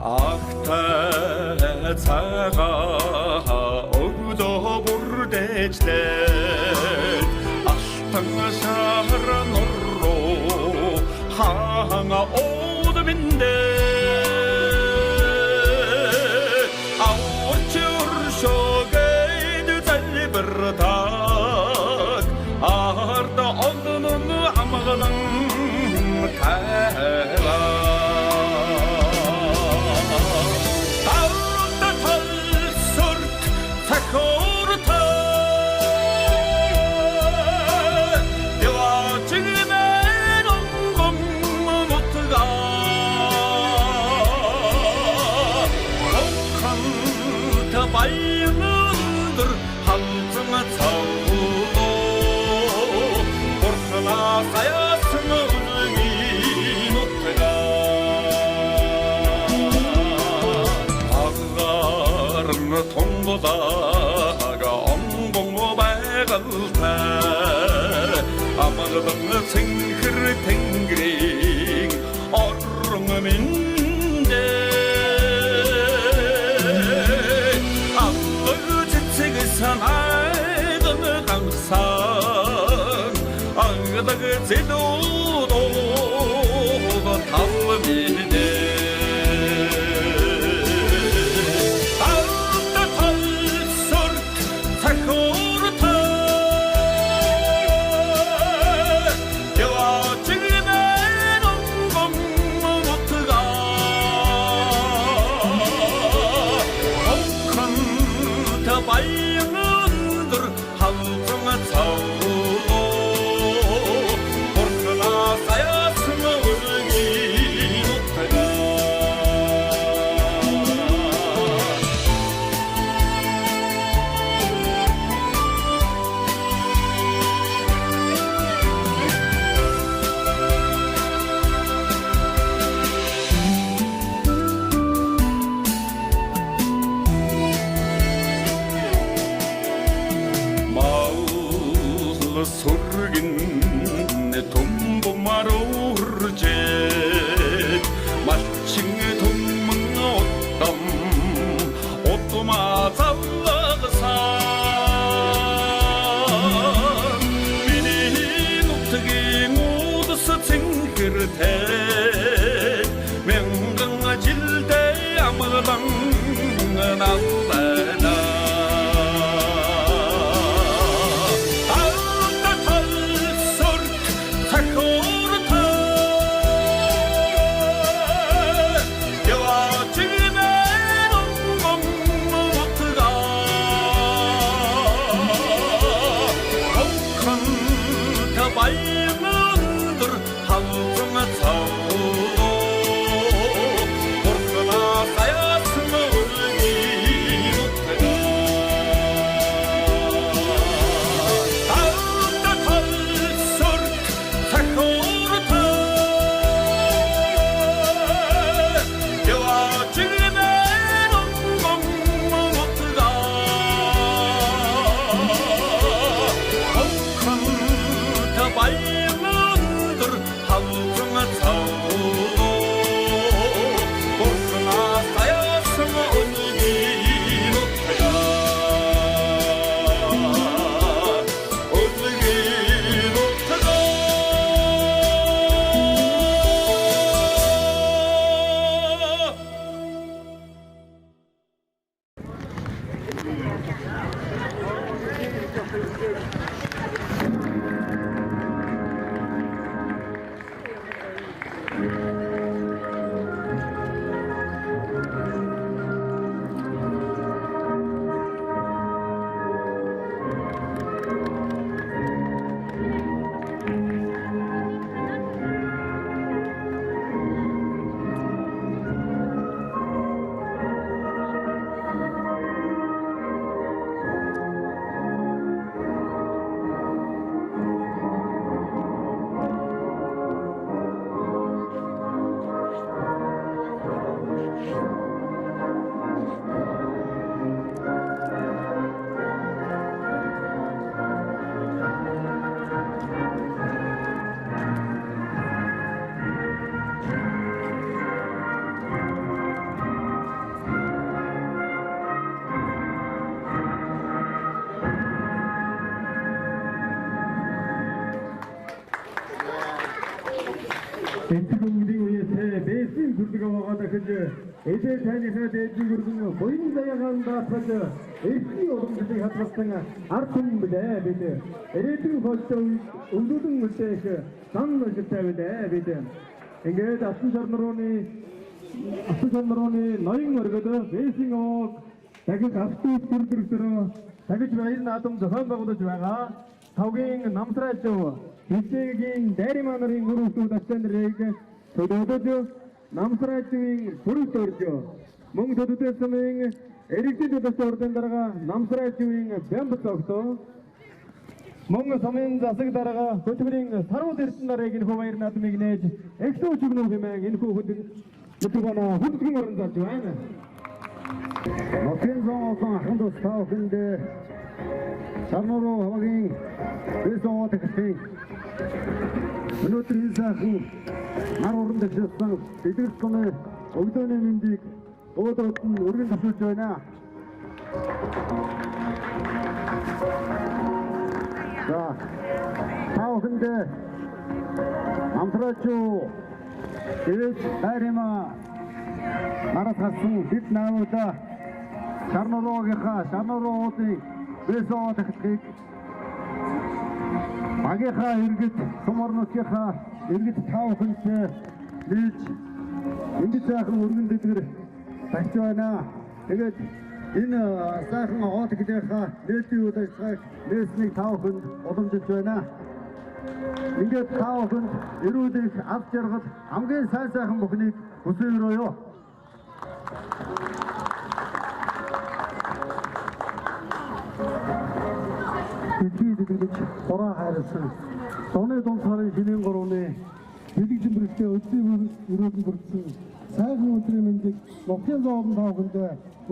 Ахтай цагаа өгдөө бүрдээжтэй аштан шахар нурруу хаана одминдэ аурчур шогэд залбирдаг арда однон амгалан кайла Bayındır halkına savunu Borçuna sayasını özünün uttuğa Ağlarını tongudaga omboğu bağılta Amadığını sınkır tengrin orunu minde Sanaydım kalsan Ağdaki zedudu Talbine Ağda tal sort Takurta Yavaçın ben ongum mutluğa Эцэгүнгийн үеэс бэсийн зүрдэг аваад гэж эдээ тайныхаа дээдийн гүргэн буян заяагаан даатгаж эртний уламжлалыг хадгалсан ард түмэн билээ бид. Ирээдүйн хөлтөө өвлөлөн үлдээх сан нөлөөтэй билээ бид. Ингээд асан шарнарууны ноён өргөд бэсийн ог дахиж автобус дүрдэрсэрөө дахиж баяр наадам зохион байгуулж байгаа. Тавгийн намсраач Хичээгийн дайрын манарын гүрүүсүүд ачаандрыг төдөөдөж намсраачийн бүрэлд орж мөн төдөөдөсмийн эрэгтэй төдөөс ордын дарга намсраачийн бямб цогтоо мөн самын засаг дарга хөтөлбөрийн сарвал эрдэнэ нарыг энэ баяр наадмыг нээж эксөө чигнүү хэмээн энэ хөтөлбөрөөр хөтөлбөрийн орон зарж байна. Нотын зоон ахын тус таахынд Шарнаруу хавагийн бэсоо тэгсэн өнөөдөр энэ сайхан нар уран дэвшилсэн эдгэрч гомны өглөөний мэндийг өөдрөд нь өргөн төвшүүлж байна. За таахынд амтрачуу дэвэж хайрма нараас гарсан бид наавуудаа Шарнаруугийн бэсоо тэгхийг багийнхаа иргэд суморносынхаа иргэд таахынд нийлж ингэж сайхан өргөн дэвгэр тавьж байна. Тэгээд энэ сайхан хоолгийнхаа нээлтийн үйл ажиллагааг нээснийг таахынд уламжилж байна. Ингээд таахынд эрүүлэх ав жаргал хамгийн сайхан бүхнийг хүсээрөөё. Эдгэж хороо хайрлсан Доны дунд сарын шинийн 3-ны дэлгэжин бүрэлдэхүүн өдрийн өрөөнд бүрдсэн сайхан өдрийн мэндийг Нутгийн зоон таахынд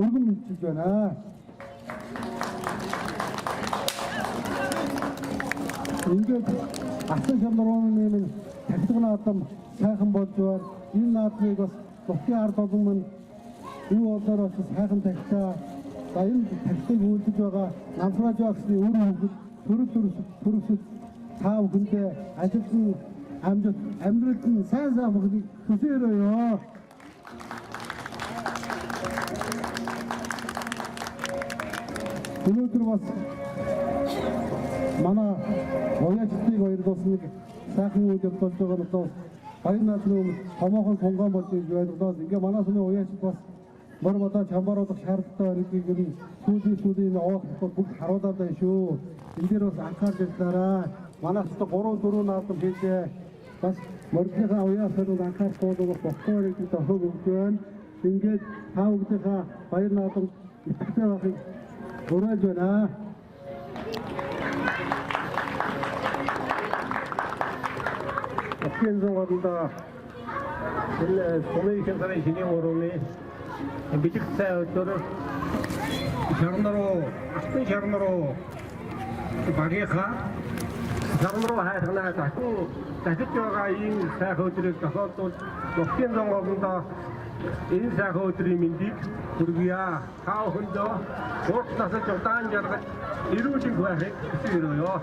өргөн мэдчилж байна. Ингээд асан шарнарууны нэмэн тахилга наадам сайхан болж байна. Энэ наадмыг бас Нутгийн ард олон мань юу болоороос сайхан тахилгаа за энэ тахилгыг үйлдэж байгаа намсраач багсны үр хөвгөд төрөсөд тав хүндээ ажилтны амжилт амьдралд нь сайн бүхнийг хүсээрөөё. Өнөөдөр бас манай уяачдыг баярлуулсан нэг сайхан үйл явдал болж байгаа нь бас баяр наадмын томоохон сонгоон болж байлгадаа. Ингээ манай сүмийн уяачд бас мөр бодож хамбаруулах шаардлагатай гэдгийг нь сүүлийн оохтой бүгд харуулдаг байх шүү. Энэ дээр бас анхаарч байдлаараа манайх ч 3-4 наадам хийжээ. Бас мордынхаа уяасаар анхаарахгүй бол бохоор гэдэг тохиог өгч байна. Ингээд та бүхнийхээ баяр наадам итгэвчтэй байхыг уриалж байна. Нутгийн зоонда энэ сумын сарын шинийн 3-ны бэлэгцээ өдөр алтан шарнаруу багийнхаа шарнаруу хайрнаа дахиж байгаа энэ сайхан өдрийг тохиолдуулж Нутгийн зоонда энэ сайхан өдрийн мэндийг хүргье. Та бүхэндээ урт насаж удаан жаргал эрүүл байхыг хүсээрөөё.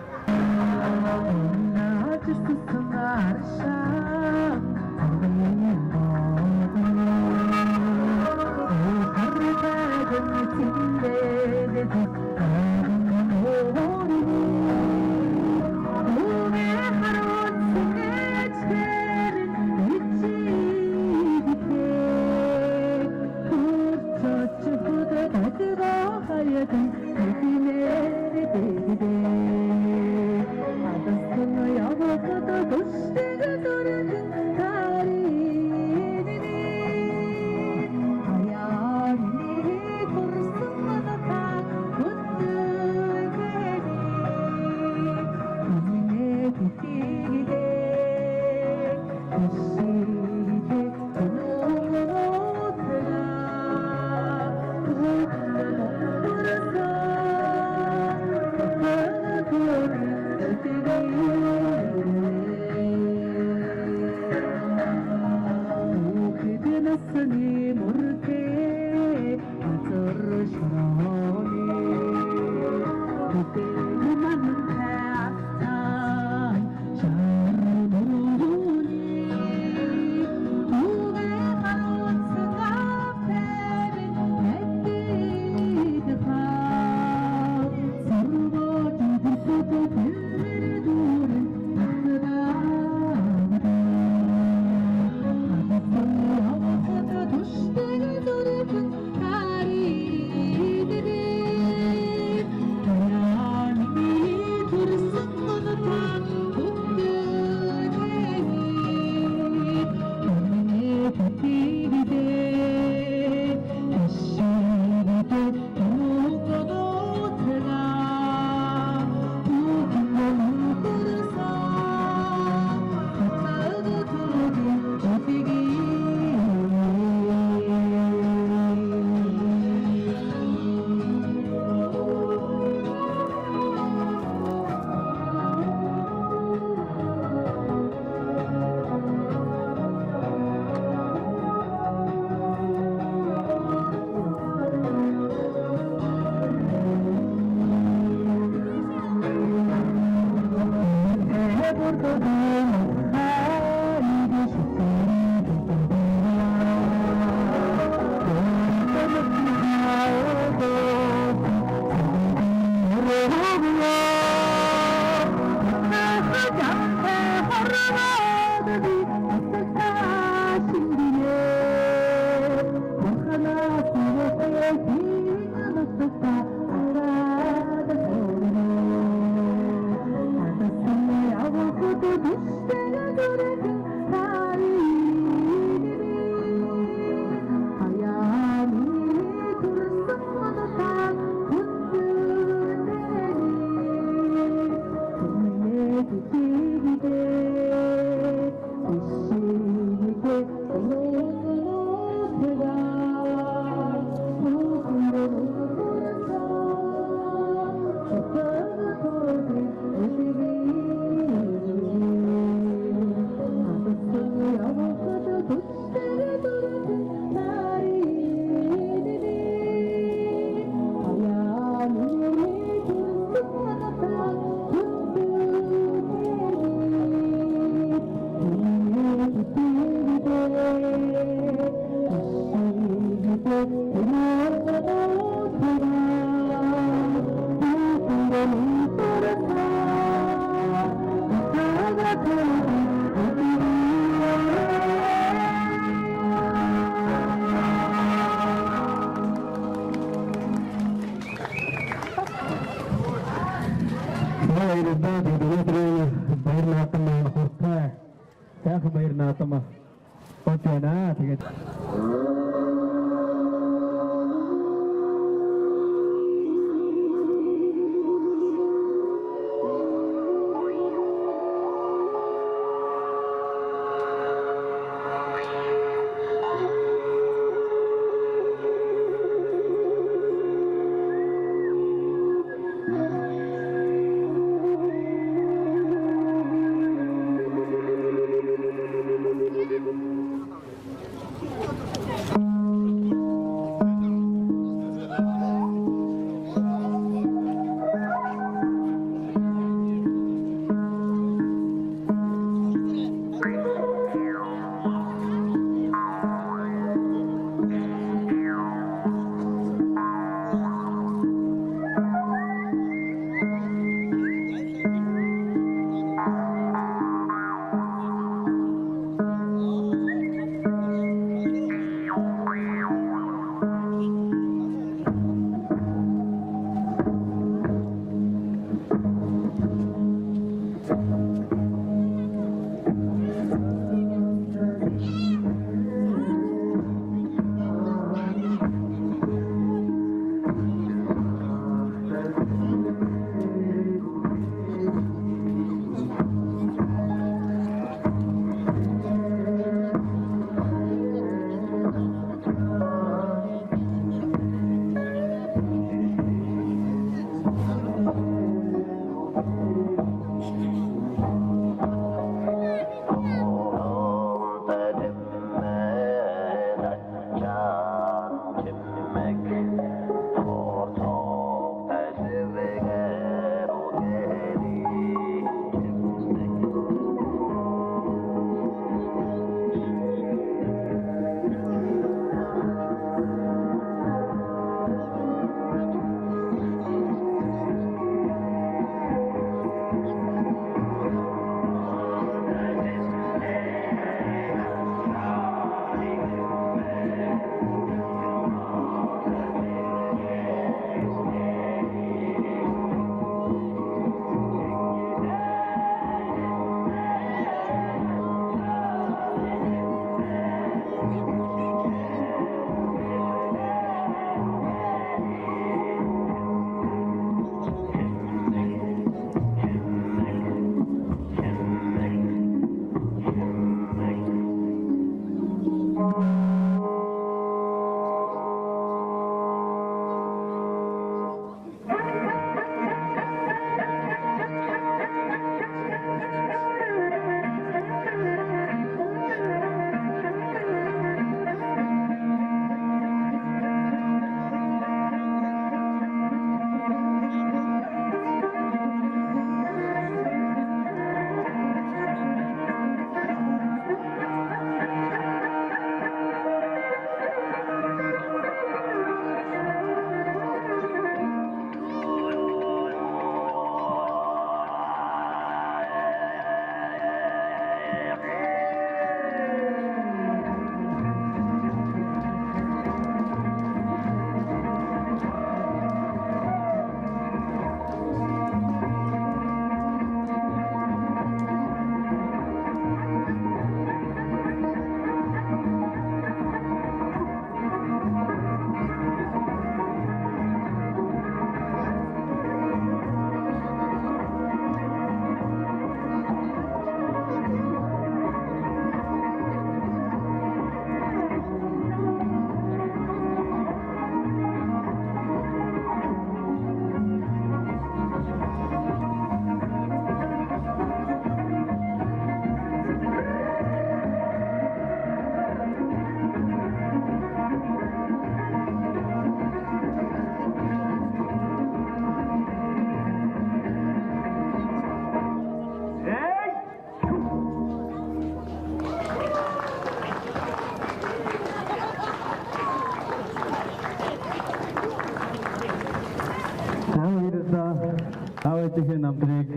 ихэнх намдрыг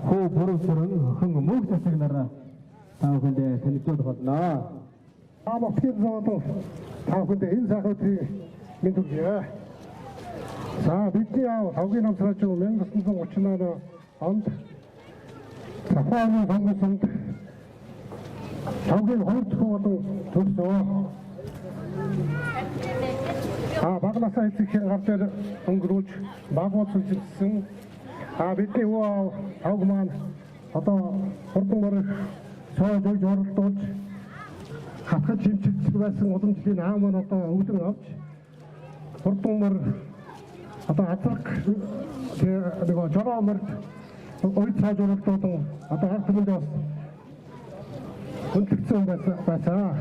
хөө бүрэн хэн мөнх засагнараа та бүхэндээ танилцуулах болно. Амтгийн зоодог та бүхэндээ энэ сайхан өдрийг мэндүүлье. За бидний тавгийн намсраач 1938 онд Сахааны сонгуульд тавгийн 2 дахь болон төрсөн. Багнасаа эцэгхэн гар дээр өнгөрүүлж багууд сүлжсэн. Бидний тавг маань одоо хурдан мөрөх цоож оролдуулж хатгаж хэмжигдэх байсан уламжлалын аав маань одоо өвдөн авч хурдан мөр одоо азраг нэг жороомор ой цааж оролдуулсан одоо ард түмэнд бас хүндлэгдсэн байсан.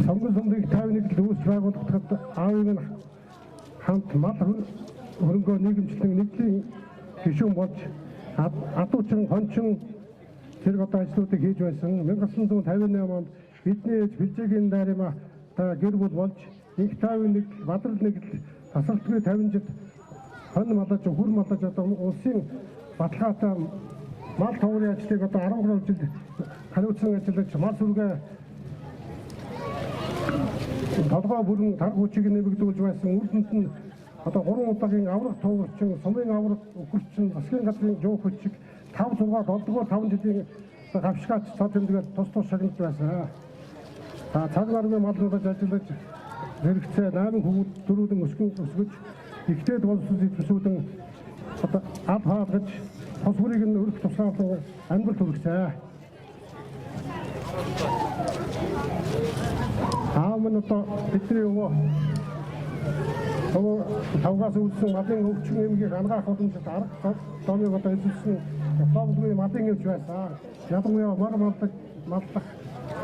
Сонгуульд 51 дүүс байгуулагдахад аавын нь хамт мал хөрөнгөө нийгэмчлэн нэгдлийн гишүүн болж адуучин хончин зэрэг одоо ажлуудыг хийж байсан. 1958 онд бидний ээж Бэлжээгийн Дарима гэр бүл болж инх 51 Бадрал нэг тасалтгүй 50 жил хон малаж хүр малаж одоо улсын баталгаатай мал товрын ажлыг одоо 13 жил хариуцсан ажиллаж мал сүргээ толгой бүрэн тарг хүчийг нэмэгдүүлж байсан. Үрдэнт нь одоо 3 удаагийн аврах туугчин, сумын аврах өгөрчин, засгийн газрын жоо хүчийг 5 6 7 5 жилийн гавшгаач цаа тэмдэгээр тус шагнаж байсан. Цаг нарны малнуудад ажиллаж хэрэгцээ 8 хүүхэд дөрүүдэн өсгөж ихтэйд боловсон зэвсүүдэн одоо ад хаалгаж тус бүрийг нь өрөх тусгаарлан амьдрал төрөгцөө. Аамын одоо бидний тавгаас үлдсэн малын өвчин эмгийг ангаах боломжтой арга томьёог одоо эзэлсэн тавгын малын өвч байсан. Ядангуяа маллах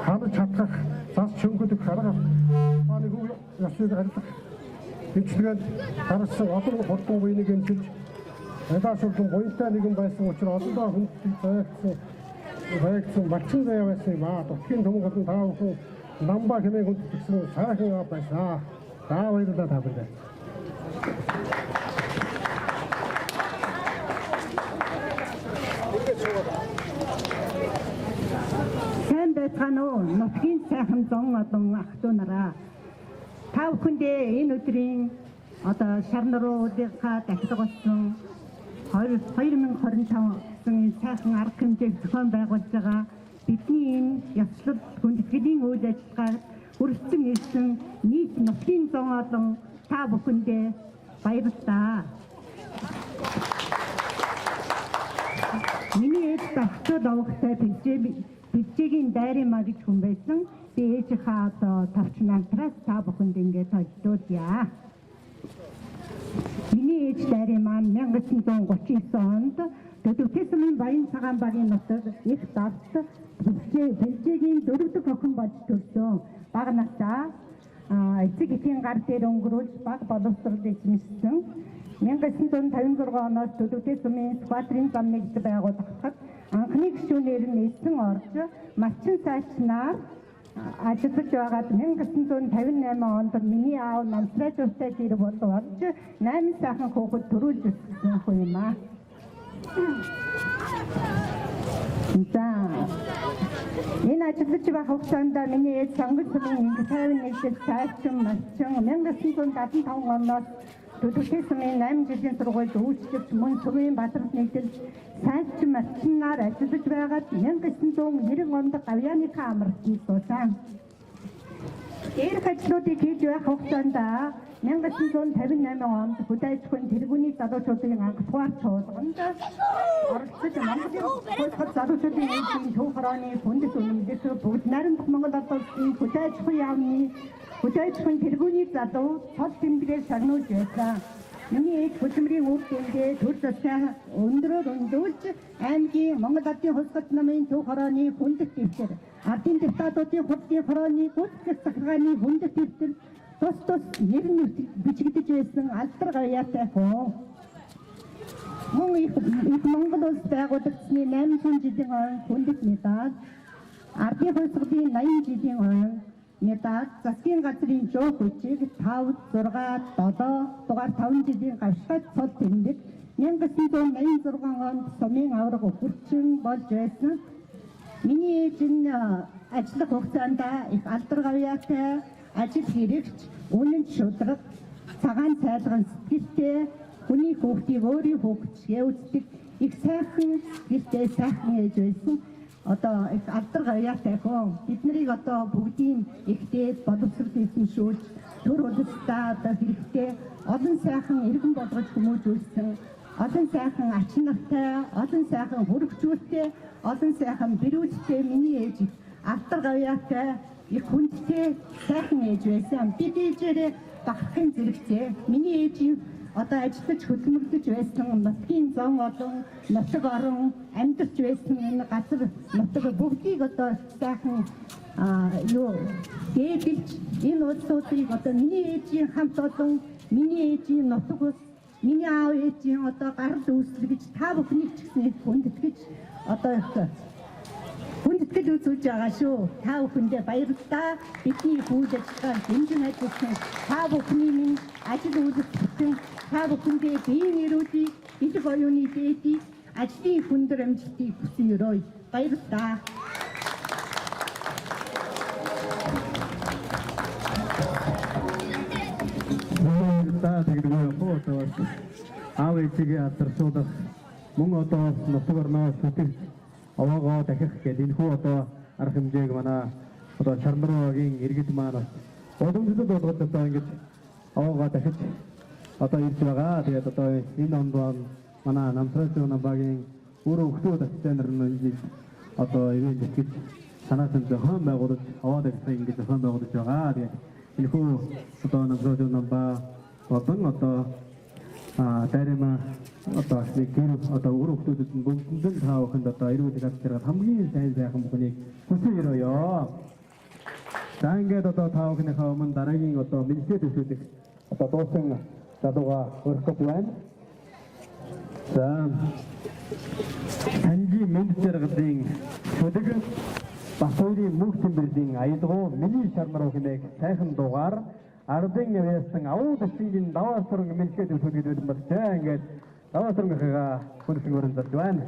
ханаж чадах зас чөнгөлөх арга маань ясыг арилгах хэмжлэгэнд гаргасан олон хурдан буйныг эмчилж ялаашуулсан буянтай нэгэн байсан учраас олондоо хүндлэг байгцсан малчин заяа байсан юм аа. Дутгийн төмөн гадна таа бүхэн намба хэмээн хүндэлсэн сайхан байсан. Баярлалаа та бүхэнд. Сайн байцгаана уу? Нутгийн сайхан зон олон ах トゥ нараа. Та бүхэндээ энэ өдрийн одоо шарнаруудынхаа дахиад болсон 2025 гэсэн сайхан арга хэмжээг зохион байгуулж байгаа бидний энэ ёслол хүндэтгэлийн үйл ажиллагаа хүрсэн ирсэн нийт нутгийн зон олон та бүхэндээ баярлалаа. Миний ээж багтад авахтай Бэлжээгийн Дарима гэж хүн байсан. Би ээжийнхээ одоо товч намтраас та бүхэнд ингээд толдуулъя. Миний ээж Дарима 1939 онд Төдөвтөсмийн Баян цагаан багийн нутаг их давт Бэлжээгийн 4 дахь охин болж төрсөн. Бага насаа эцэг эхийн гар дээр өнгөрүүлж баг боловсрол эзэмшсэн. 1956 оноос Төдөвтөсмийн сквадрын зам нэгж байгуулагдахад анхны гишүүнээр нь эзэн орж малчин сайчнаар ажиллаж байгаад 1958 онд миний аав намсрайжуутай гэр бүл болж 8 сайхан хүүхэд төрүүлж өсгсөн хүн юм аа. За энэ ажиллаж байх хугацаанд миний ээж сонгуульд 51 жил сайчин малчин 1975 оноос Төдөвтөсмийн 8 жилийн сургуульд үйлчлэгч мөн Цөвийн Бадрал нэгдэл сайчин малчинаар ажиллаж байгаад 1990 онд Гавьяаныхаа амралтанд суусан. Эрх ажлуудыг хийж байх хугацаанд 1958 онд Хүлээж хүн тэргүүний залуучуудын анхдугаар чуулганд оролцож Монголын залуучуудын ээлжийн төв хорооны хүндэт үнэмлэх бүгд найрамдах Монгол улсын Хүлээж хүн яамны Хүлээж хүн тэргүүний залуу цол тэмдгээр шагнуулж байсан. Миний ээж хөдөлмөрийн үр дүндээ төр засгийн өндрөөр өндүүлж аймгийн Монгол Ардын хулгайч намын төв хорооны хүндэт дэвтэр, ардын депутатуудын хурдын хорооны гүйцэтгэх захиргааны хүндэт дэвтэр тус нэр нь бичигдэж байсан алдар гавьяатай хүн. мөн их Монгол улс байгуулагдсны 800 жилийн хойно хүндэт медаль, ардын хувьсгалын 80 жилийн хойно медаль, засгийн газрын жоо хүчиг 5, 6, 7 дугаар 5 жилийн гавшгай цол тэмдэг 1986 онд сумын авраг өвөрчин болж байсан. Миний ээж нь ажиллах хугацаанд их алдар гавьяатай, ажил хэрэгч, үнэн шударга, цагаан цайлган сэтгэлтэй, хүний хүүхдийг өөрийн хүүхдчгээ үздэг их сайхан гэртээ сайхан ээж байсан. Одоо их алдар гавьяатай хүн бид нарыг одоо бүгдийн ихтэй боловсруулсан шүүж төр удаа одоо хэрэгтэй олон сайхан иргэн болгож хүмүүжүүлсэн, олон сайхан ач нартай, олон сайхан хөрөгчүүлтэй, олон сайхан бэрүүлтэй миний ээж алдар гавьяатай их хүндтэй сайхан ээж байсан. Бид ээжээрээ бахархын зэрэгцээ миний ээжийн одоо ажиллаж хөдөлмөрлөж байсан нутгийн зам олон нутаг орон амьдарч байсан энэ газар нутаг бүгдийг одоо сайхан дээдэлж энэ улсуудыг одоо миний ээжийн хамт олон миний ээжийн нутаг ус миний аав ээжийн одоо гарал үүсэл гэж та бүхнийг ч гэсэн хүндэтгэж одоо хүндэтгэж үзүүлж байгаа шүү. Та бүхэндээ баярлалаа. Бидний үйл ажиллагаа дэмжин ажилласан та бүхний минь ажил үйлчлэгчдэн та бүхэндээ биеийн нэрүүдийг, эдг оюуны дээдийг, ажлын хүндэр амжилтыг хүсэн өрөөе. Баярлалаа. Аав ээжигээ алдаршуулах мөн одоо нутаг орноо сэтгэл овоогоо дахих гэдэг энэ хүү одоо арга хэмжээг манай одоо Чармаргийн иргэд маань боломжтой болгоод одоо ингэж овоогоо дахиж одоо ирж байгаа. Тэгээд одоо энэ онд манай Намсрын багийн өөрөө хөлтөө татсан нар нь одоо ирээд итгэж санаасан зохион байгуулж овоо дахих ингэж зохион байгуулж байгаа. Тэгээд энэ хүү одоо Намсрын ба болон одоо дайрама одоо гэр одоо өөрөө хүмүүсд нь бүгдэн тааваханд одоо ирүүл гарч ирээд хамгийн сайн сайхан бүхнийг хүсэн өрөөё. За ингээд одоо таавахныхаа өмнө дараагийн одоо мэдээ төсөөлөх одоо дуусан залууга өргөх байна. За Санжи Мэндчэргэлийн шүдэг Басуурийн мөнх тэмбэрлийн аялгау миний шармар хэмээх сайхан дугаар ардын явсан авуу дэсгийн даваа суран мэдээ төсөөлөд байсан болжээ. Ингээд даваа сурангийнхаа хүнсэн өрн зарж байна.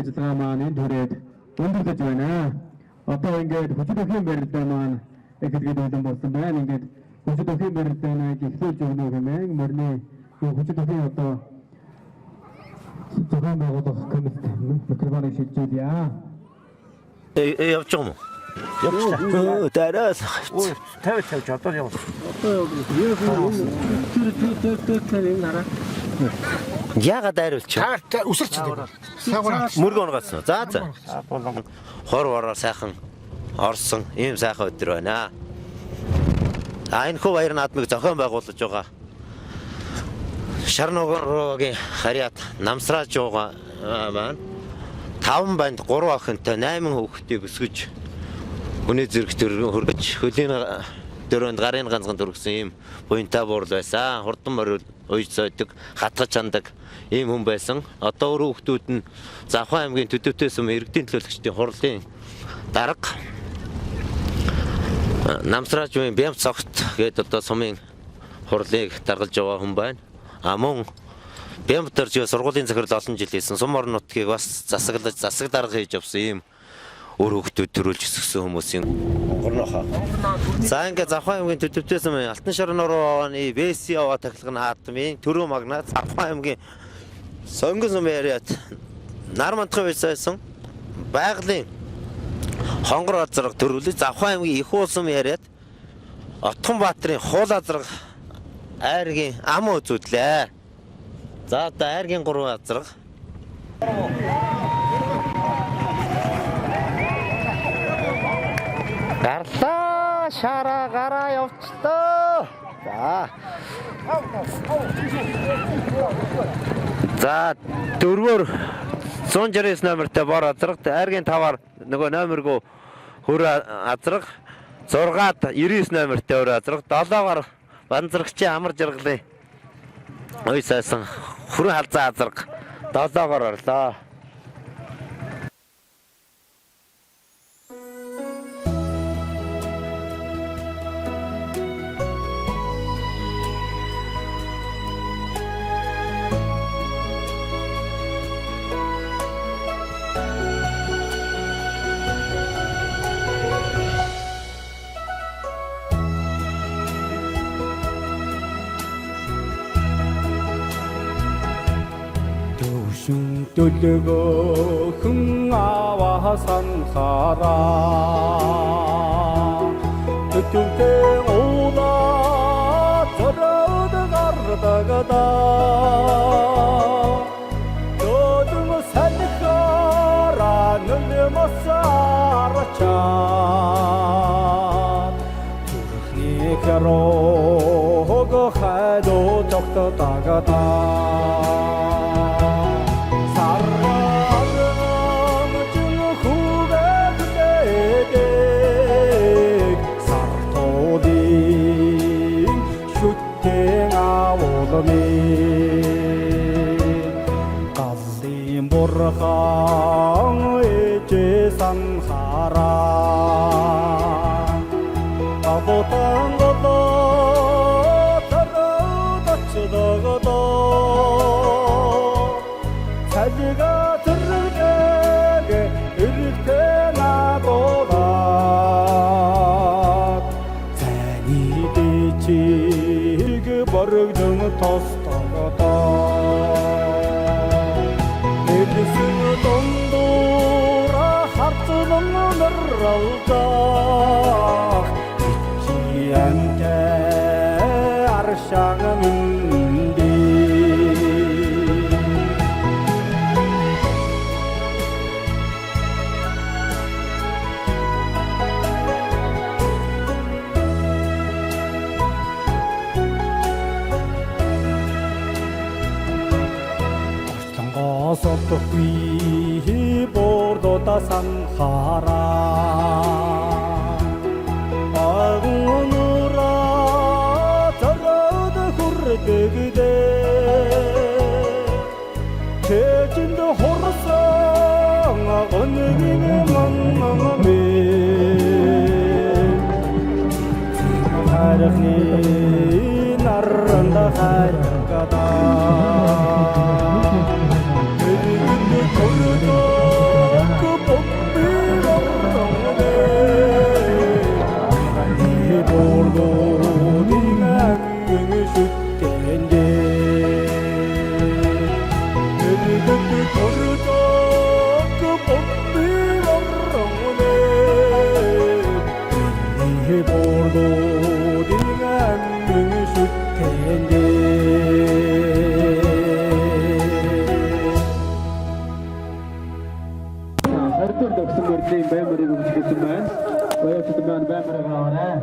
ажиллагаа маань энэ түрээд өндөрлөж байна. Одоо ингээд хүчит өхлийн барилдаа маань эхлээд үлдэн болсон байна. Ингээд хүчит өхлийн барилдаа нэг эхлүүлж өгнө гэмээр мөрний хүчит өхлийн одоо зохион байгуулах комитет микрофоныг шилжүүлье. Явж байгаа юм уу? Явж дараас. Ой, 50 одоо яваа. Яга дайруулчих. Та үсэрчдэг. Сагвар. Мөргөө онгоцсон. За за. Хор сайхан орсон ийм сайхан өдөр байна. Энэ хөө баяр наадмыг зохион байгуулж байгаа Шарногорогийн харьяат намсрааж байгаа маань 5 банд 3 охинтой 8 хүүхдийг өсгөж хүний зэрэг хөргөж хөлийн дөрөнд гарын ганцхан төргсөн ийм буянтай буурал байсан. Хурдан морил уйж сойдог, хатгаж чандаг ийм хүн байсан. Одоо өөр хүүхдүүд нь Завхан аймгийн Төдөвтэй сум иргэдийн төлөөлөгчдийн хурлын дарга намсрааж буй Бямц цогт гээд одоо сумын хурлыг даргалж яваа хүн байна. Мөн Бямц төрж сургуулийн захирал олон жил хийсэн сум орон нутгийг бас засаг дарга хийж явсан ийм өөр хүүхдүүд төрүүлж өсгсөн хүмүүсийн горнохоо. За ингээд Завхан аймгийн Төдөвтэй сумын Алтан шорон орооны ВС яваа тахилгын хаатмын Төрөө магнат Завхан аймгийн Сонгон сумын яриад нар мандахын байсан байгалийн хонгор азраг төрүүлж Завхан аймгийн их уулсан яриад Отхон Баатрын хуул азраг айргийн ам үзүүллээ. За одоо айргийн 3 азраг гарлаа шара гараа явчлаа. За дөрвөр 169 номертой бор азрагт айргийн 5-аар нөгөө номергүй хөр азраг 6-аад 99 номертой хөр азраг 7-аар банзрагчийн амар жаргалын ой сайсан хүрэн халзаа азраг 7-оор орлоо. Төлгөө хүн аваа сансараа Төтөвтэй уулаа зороод гардагадаа Төдөм салхаараа нөлмөсарачаа Төрхний хәрөг хайдоо тогтоогадаа Галын бурхан эжэсэн хараа Аботан годоо тараад очдогдоо Эдсэн дундуура харцлан нэралдах Янтэй аршаг минди Сотгүй бордота санхара агунура цагаад хүрдэгдэ чэчэнд хорсон агонгийн маннамэ харахны нарранда харгада Артур доксан мөрлийн баймарыг үзүүлсэн байна. Баяртай маань баймарыг аваарай.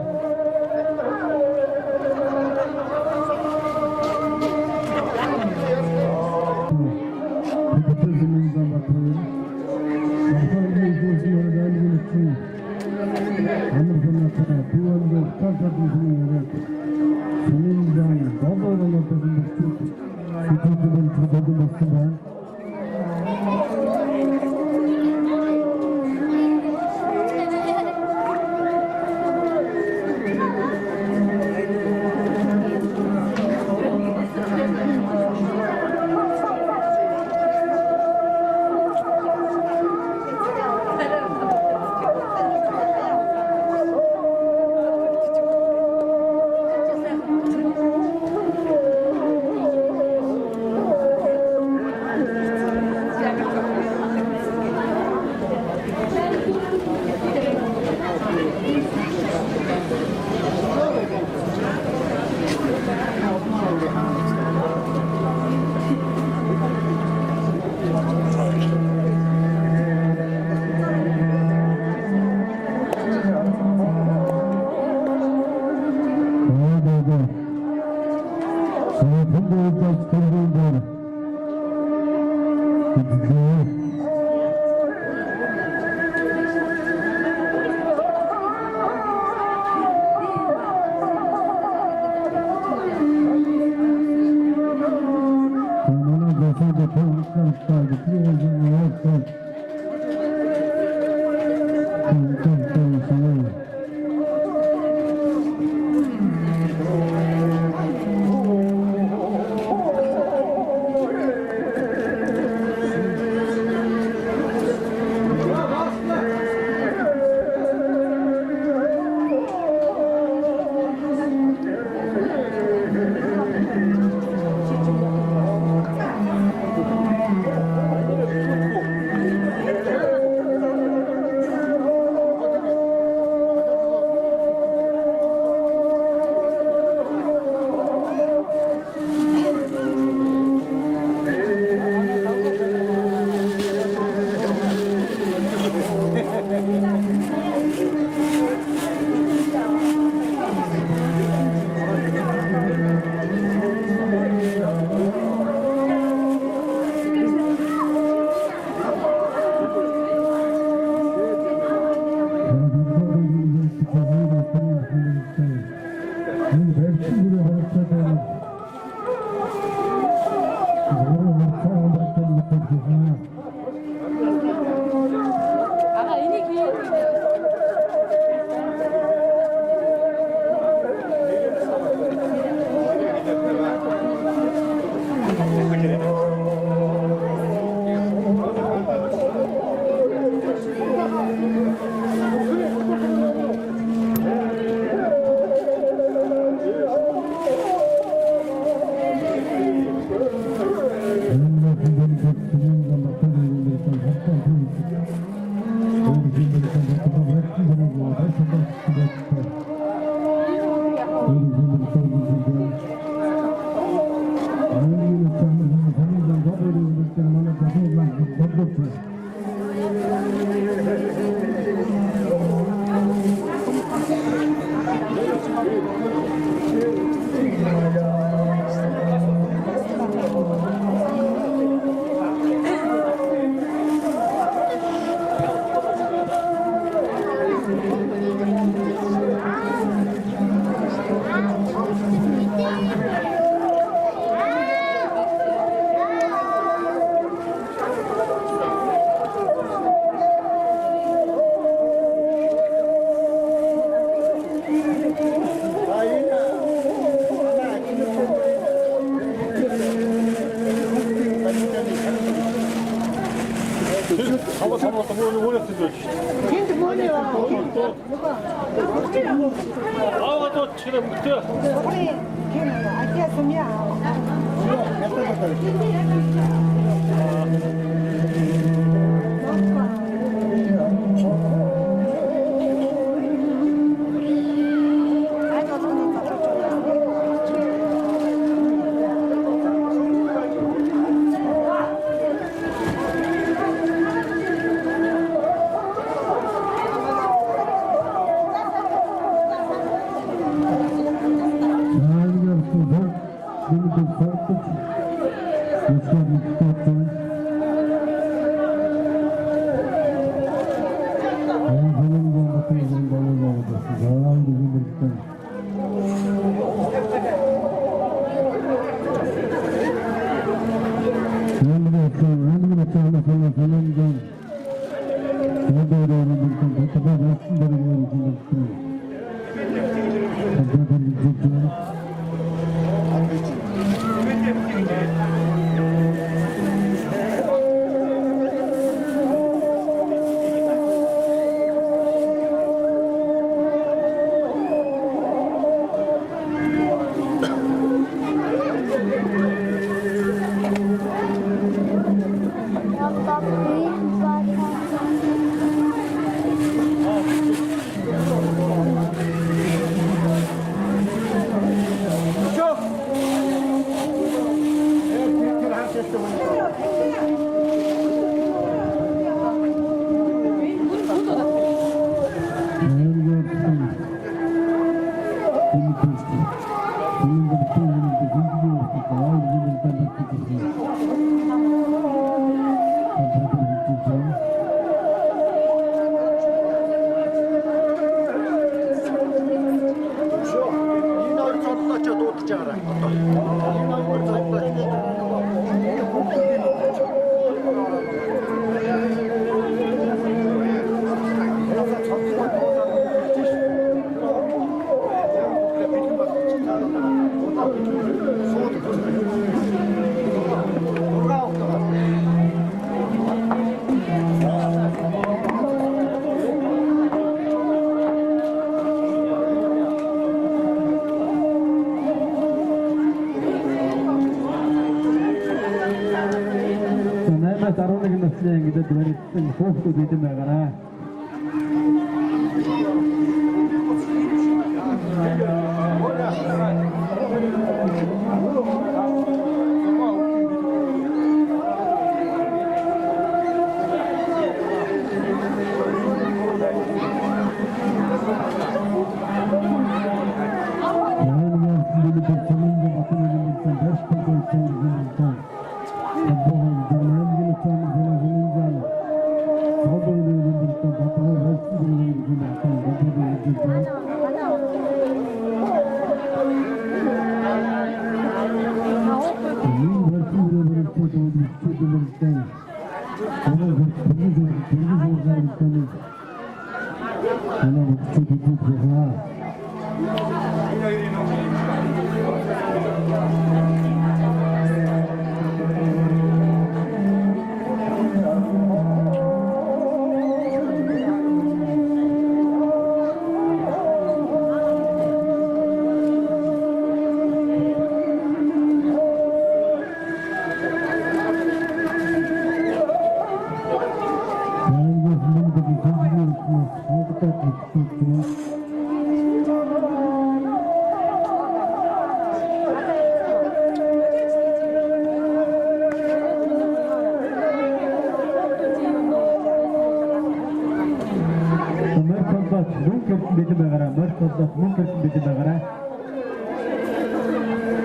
толгойч мөнгө гэртэн бэлэн байгаараа морь толгойч мөнгө гэртэн бэлэн байгаараа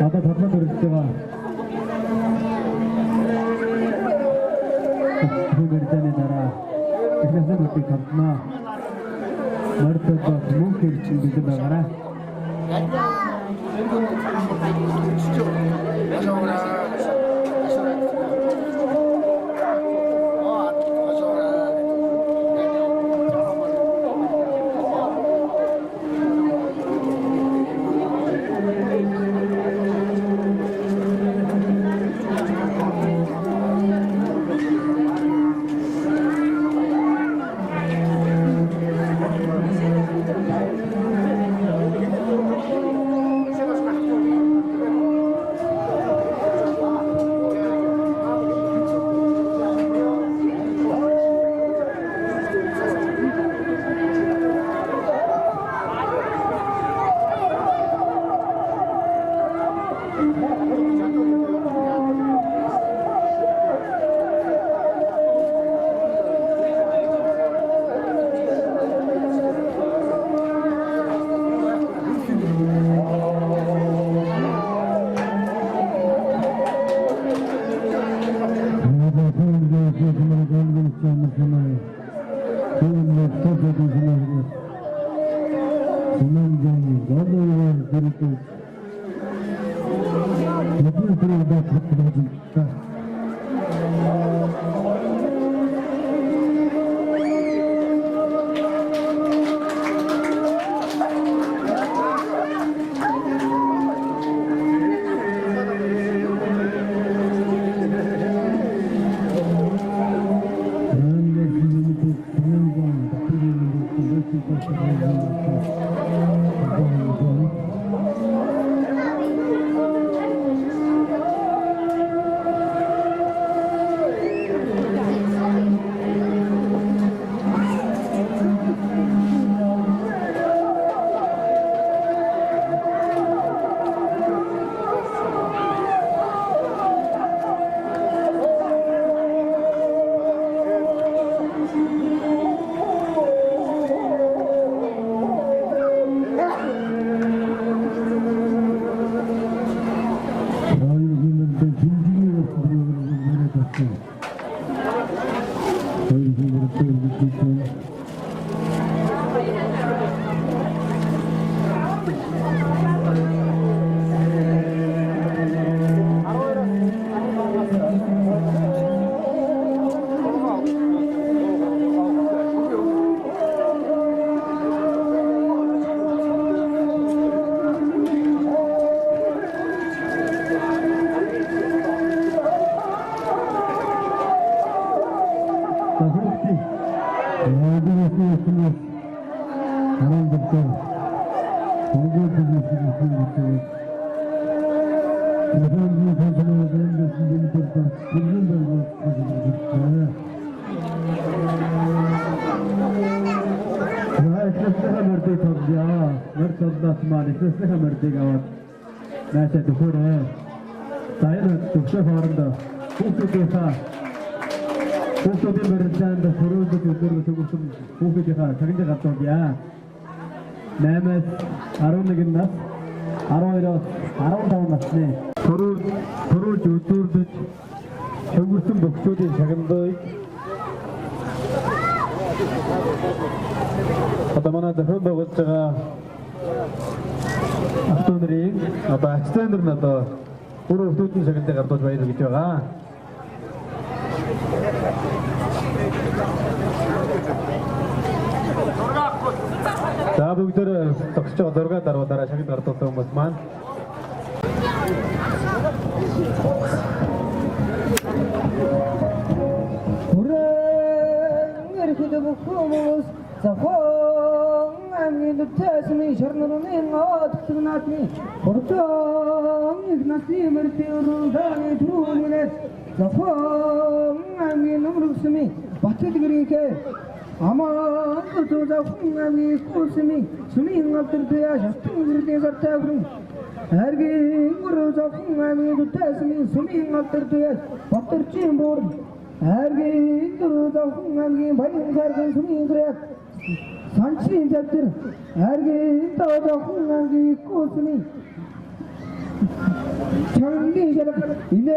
одоо толгойд өргөж байгаа Хүмэрдэний дараа эхнээсээ нүдийг хамтнаа морь толгойч мөнгө гэртэн бэлэн байгаараа За бүгдээ тогтч байгаа зураг дараа шагнад гардуулсан хүмүүс маань хүрэн эрхэдэг хүмүүс захон амины төсмийн шарнарын оддаг наадмын хурдан их насны мөртөө дааны түрүүнээс захон амины нөмрөсмийн батд гэрийнхээ Aman tutuda fungami kusmi sumi ngapter tuya shastung gurdi sarta gurung Ergi nguruza fungami tutasmi sumi ngapter tuya patter chimbur Ergi nguruza fungami bhayin sargan sumi nguriyat 산치인 잡들 알게 떠져 홍랑기 꽃으니 장기 저렇게 이내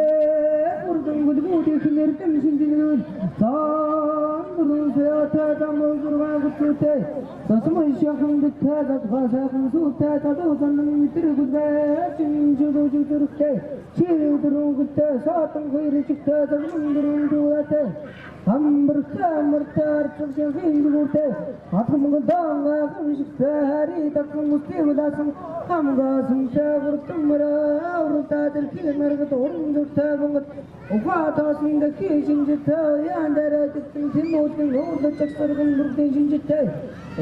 우르던 곳이 어디 그네를 땜신지는 산으로 세어타자 먹으러가 그때 서스문 시작한 듯해 자가사한 수태 자도 선능 밑으로 그대 진주도 주도록 때 치르도록 그때 사던 거이를 찍다 자문들은 좋았대 Amrta hindu atam danga shari takam mustivadasam amgasam savurtumra urta del kilmer gatorun dutta bangat ugata singa kishin jita yandara titin timotin urda chaksargun urda jinjita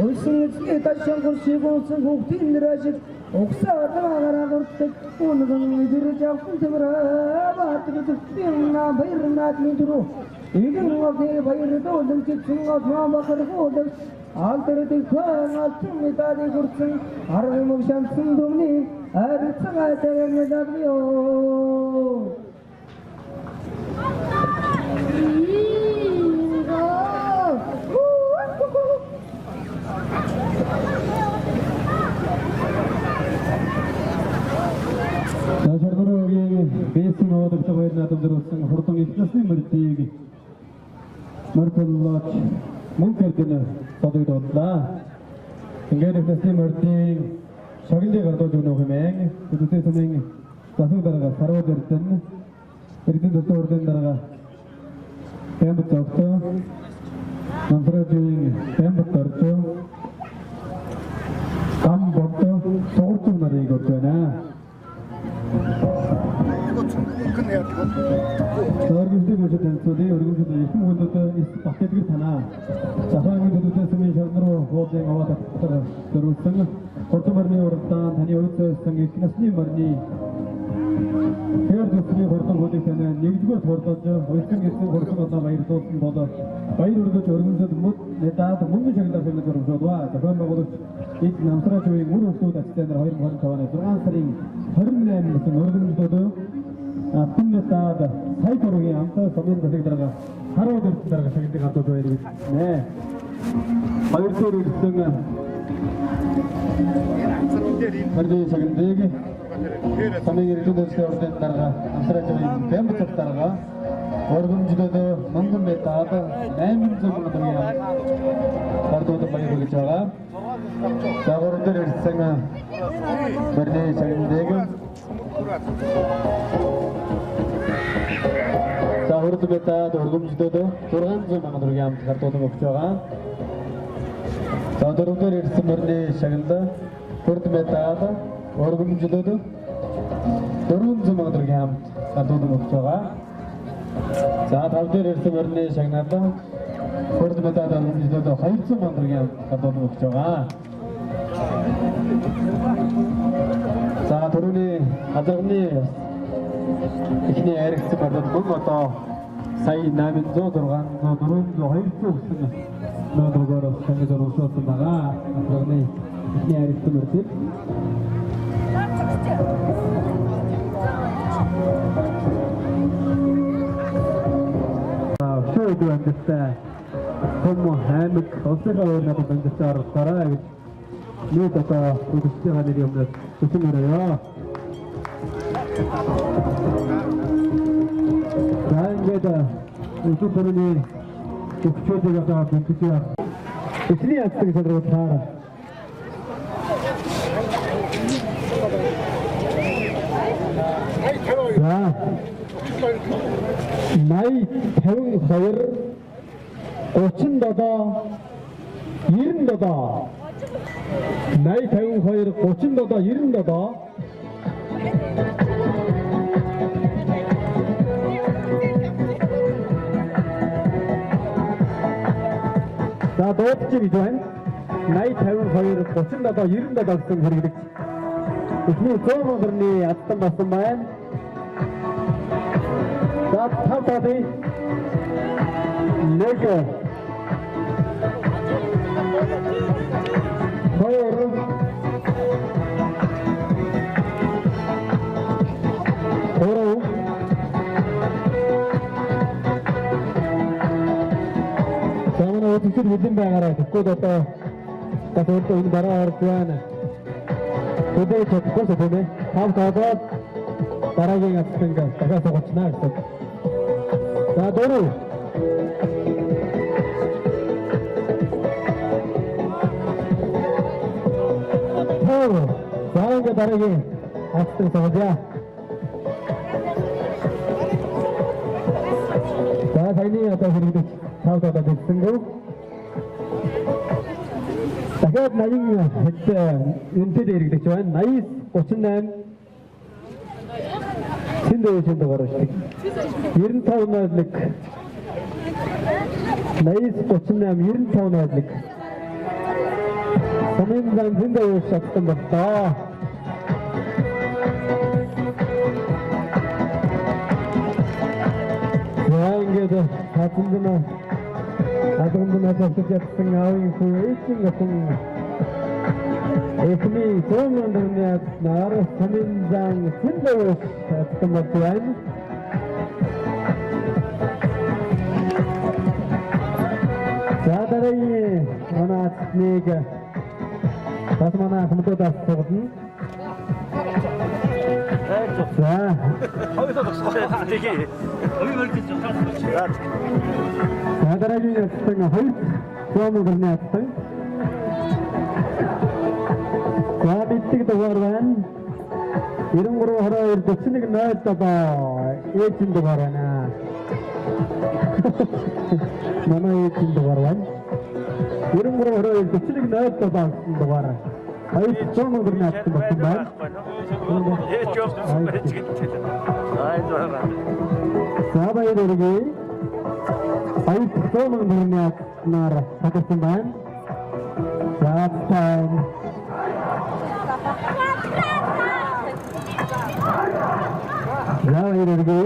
olsun ita shankar shigonsun huktin rajit oksa tamara urta ungun dirja kuntamra batik tukna bayrnat midru Even of the Vairado, the kitchen of Mama Holders, alternative clan, Altimita, Gurson, Aramushan Sundumi, and Samata and Medavio. Basing over the Horton is just Martellot, Munkertina, Sadidotla, and get a testimony, Shagin Gardo to Novemang, to say something, Sasuda, Sarvaderton, it is the sword in the Camp Doctor, Mantra doing Camp Torto, Come Doctor, Sword to Marigotana. Örgütlü göçetensodi örgütlü işmuğunda paketli sana. Şafağın düdütesini şartları hoğdeng havada durursun. Hortumarni ortan hani oysa sangi kinasni marni. Her düsni hortum hodikene negdigo hortaca oysun geçsin hortum adna bayır tosun boda. Bayır urdu örgütlü mut neta mungu şekilde şekilde durursa şafağın bagodu ilk namsara çoğu muruktu da sistemler hayır muharın kavane. Durgan sarin harımlen misin örgütlü Punyata, Saikorogi, Amta, Samin, the Secretary, Harvard, the Secretary of the Very. I will say it's Secretary, coming into the South and Targa, Amsterdam, Temples of Targa, Organ Jido, Mangum Metata, Names of Mataria, Parto the Payachaga, Savor the Singer, Verde, Secretary. Saurut beta dorgum jidodo turgan zaman durgam kartodu mokchoga saudurumda retsimerne shagilda kurt beta dorgum jidodo turgun zaman durgam kartodu mokchoga saat avde retsimerne shagnada kurt beta dorgum jidodo hayr zaman durgam kartodu mokchoga saat turuni azagni ихний аригц бадад мөн одоо сая 806 204 номероор санаж оролцуулсан байгаа. Апрагны ихний аригц мөрөд шууд амьдтай том хаймаг олсоо надад амьдтайар гараа гэж нэг одоо үгстэй ханаар юмнаас өчмөрөө. Рангеда үсүрний төвчөөдөө одоо бэлтгэж эхний яддаг зэрэг таар. Най 52 37 97 Най 52 37 97 За дуудчих гэж байна. 80 52 37 97 гэсэн хэрэглэж. Эхний 100 номерны аттан басан байна. За тавтааны нэг хоёр Тэсэр хүлэн байгаарай. Тэгэхгүй одоо өөртөө энэ дараа орж байна. Төдөө чадахгүй сэтэмээ. Тав таваад дараагийн ацтанг дахиад суугачнаа гэсэн. За дөрөв. За ингээ дараагийн ацтанг суугачаа. За таны одоо хэрэгдэж тав таваад ирсэн гоо. дахиад 80 хэд үнэтэй хэрэглэж байна. 80 38 Тэндээс дугаар шүү. 95 найдлаг 80 38 95 найдлаг. Саминдан тэндээс шатсан байна. Ингээд хатандна хатандна татсан авин хүэйсэн гэсэн эхний томондониат нар саминдан тэндээс шатсан байна. 자다라이 하나니가 다스마나 한번더 다스거든. 자, 거기서 되게 몸이 왜 이렇게 좀 자다라이 스팅 하이 소모 करने स्팅. 자, 비티기 도와란 이런 거로 하라 이렇게 치는 게 나왔다봐. 예진도 가라나. Mana itu doaran, orang orang itu cilik naik tu bang doaran. Ayo cuma berniat tu bang. Sahabat itu lagi. Ayo cuma berniat nara satu sembilan. Sahabat. Sahabat itu lagi.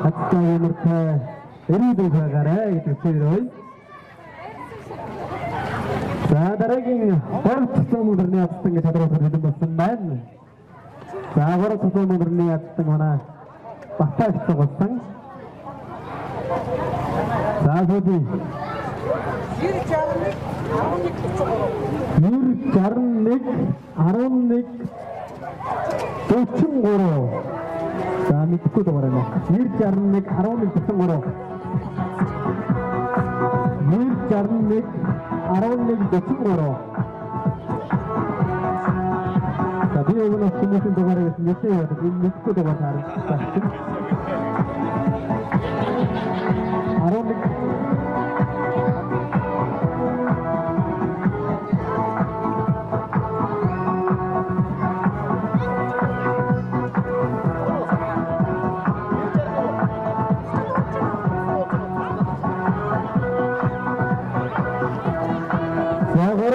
Hatta mereka Eribu bagara itu siroi. Sadaraging horot semua berniat setengah satu berdiri bersemban. Sahabat semua berniat setengah mana pasal setengah. Sahabat Yur Charnik, Aronik, Tochum Goro. Kami ikut orang ni. Yur Charnik, Aronik, Tochum Goro. Yur Charnik, Aronik, Tochum Goro. Tapi orang nak semua tu orang yang mesti ada. Ini ikut orang hari. Aronik.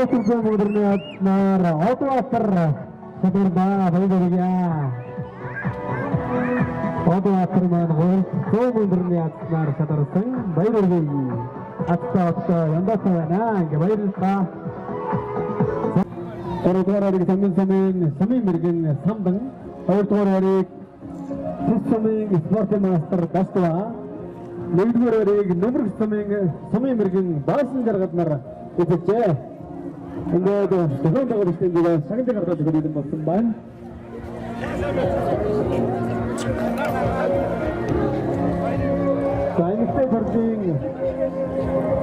Kita moderniat nara auto after seberba bayinya auto after mana so moderniat nara seteruseng bayinya atau yang dah sana ke bayirta orang hari sambil mereka sambung orang hari sambil sport master kastua leader hari nomor sambil mereka bahasa jarak nara itu ceh. Enggak tu, sebelum tak ada juga sangat dengar tak juga di tempat semban. Saya mesti berjing.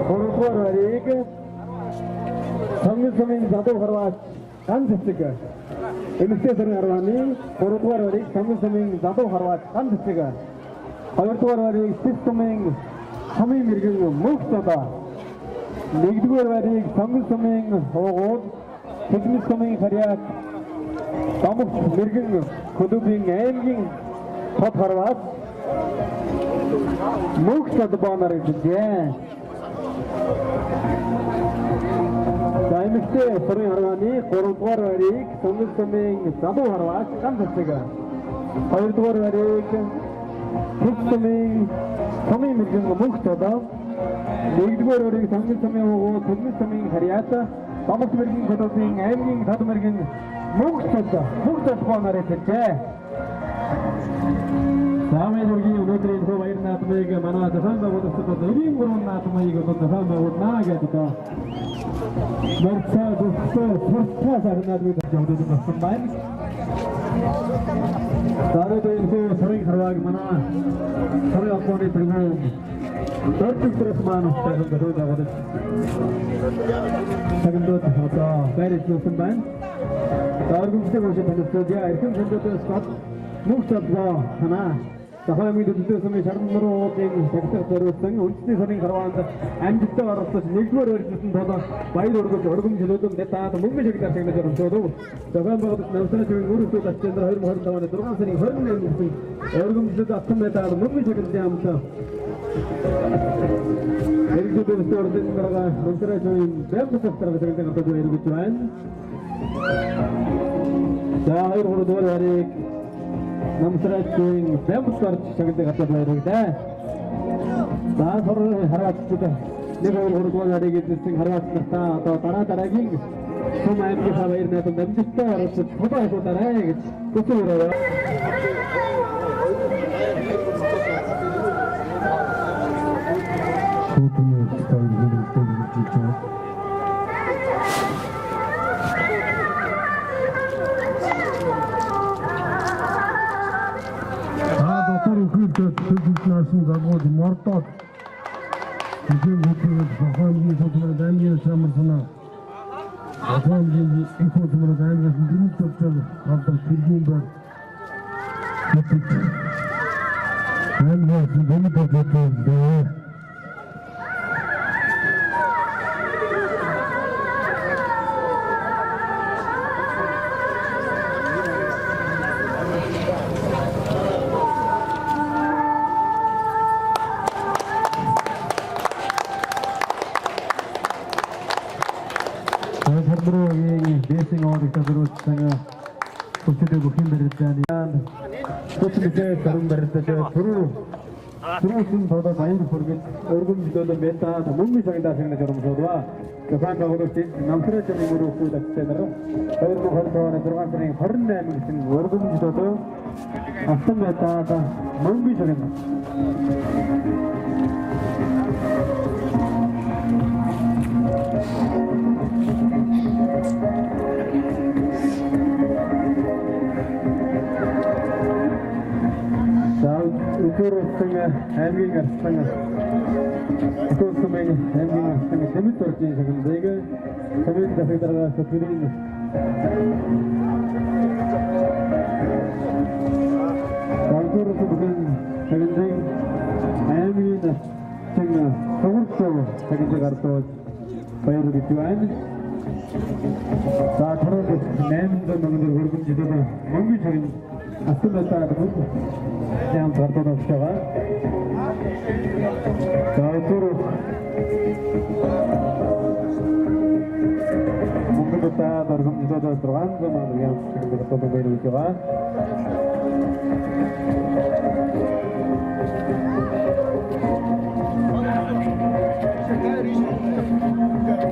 Orang tua hari ke, sambil jatuh kerwas kan sesega. Ini mesti sering ni, orang tua hari sambil jatuh kerwas kan sesega. Orang tua hari sambil mirgeng mukta. Negdugor hari sambil hood, teknis hariat, tamu mirgeng kudubing enging, hot harwas, muksa depan hari je. Saya mesti sering harwani, orang tua hari sambil jatuh harwas kan sesega. Orang tua hari teknis mirgeng muksa dah. Negdugor hari sambil hood, teknis hariat, tamu mirgeng kudubing enging, satu mirgeng muksa depan hari je. Sampai lagi udah itu bayar nak mereka mana ada sampai waktu itu ini kurang nak mereka tu sampai waktu nak gitu. Морцаа бүхтөө суртаа сарнаад бид явдаг болсон байна. Дараагийн энэ сарын харваг манай сарын апоны тэргүүн дөрөвдөс маань тагын дөрөвдөд тагындод одоо байрч болсон байна. Дараагүйдээ болж байгаа студиа эрхэм хөндөөс бат мөхтөлбөө хана Сахамын дэвтэрсэн шармруудын тагтах зориулсан үндэсний сарын харваанд амжилттай оролцож нэгдүгээр өргөсөн тул баяр өргөж өргөм чөлөөдөм датаад мөнгө шигдэх гэж зориулсан. Сахам багт намсны зөв өргөсөн ачаалал 2025 оны 6 сарын 28-нд өргөмжлөд атсан датаад мөнгө шигдэх юмсан. Эргэлдээ өргөсөн гараа намсны зөв бэмбэсээр зэрэгтэй гатад өргөж байна. За хоёр дугаар хариг намсрачийн бэмбэсээр зэрэгтэй гатад өргөдөө. За хараач нэг хоёр дугаар хариг эзэлсэн хараач нартаа одоо дараагийн том аймгийн баяр наадам амжилттай оролцож тулаарай гэж хүсэвэрээ. Насан загвар мордод тийм бүтээл сахамын хөдөлмөр дамжин самарсана сахамын энэ хөдөлмөр дамжин дэмжиж авдаг хэргийн байна. Энэ дэмжиж Basing on the Kazakhstan, Pushita Bukin Beritanian, Pushita Karum Beritania, through for the fine forget, Urban to the Beta, the Mummy Sangda Signature Sodwa, the Bank of the State, Namsra Chamuru, etc. I will go for the answering Hernan in Urban Toto, after Meta, Mummy Sangda. Итурсан аймгийн арслан итурсан аймгийн арслан тэмээд орчин шагналыг тэмээд дахин дараа сэтгүүрийн Балдурсан бүхэн шагналыг аймгийн арслан сургууль шагналыг ардууд баяр хүргэв. За түрүү 800 мөнгөөр хөргөмжлөд мөнгө шагнал астуултаа бүгд Jam Bartolo Shava. Sauturu Mukta Dargam Zoda Stravan, Mariam Bartolo Shava.